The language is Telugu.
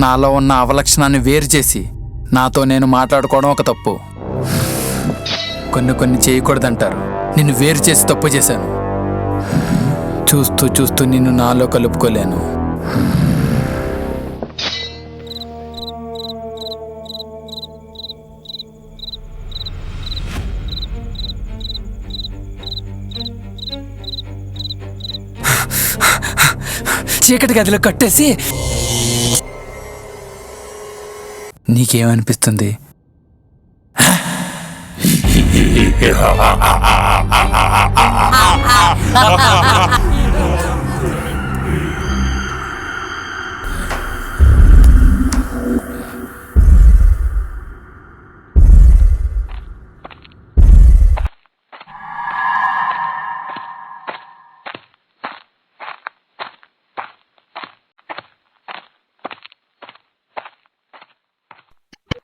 నాలో ఉన్న అవలక్షణాన్ని వేరు చేసి నాతో నేను మాట్లాడుకోవడం ఒక తప్పు. కొన్ని చేయకూడదంటారు. నిన్ను వేరు చేసి తప్పు చేశాను. చూస్తూ చూస్తూ నిన్ను నాలో కలుపుకోలేను. చీకటి గదిలో కట్టేసి నీకేమనిపిస్తుంది?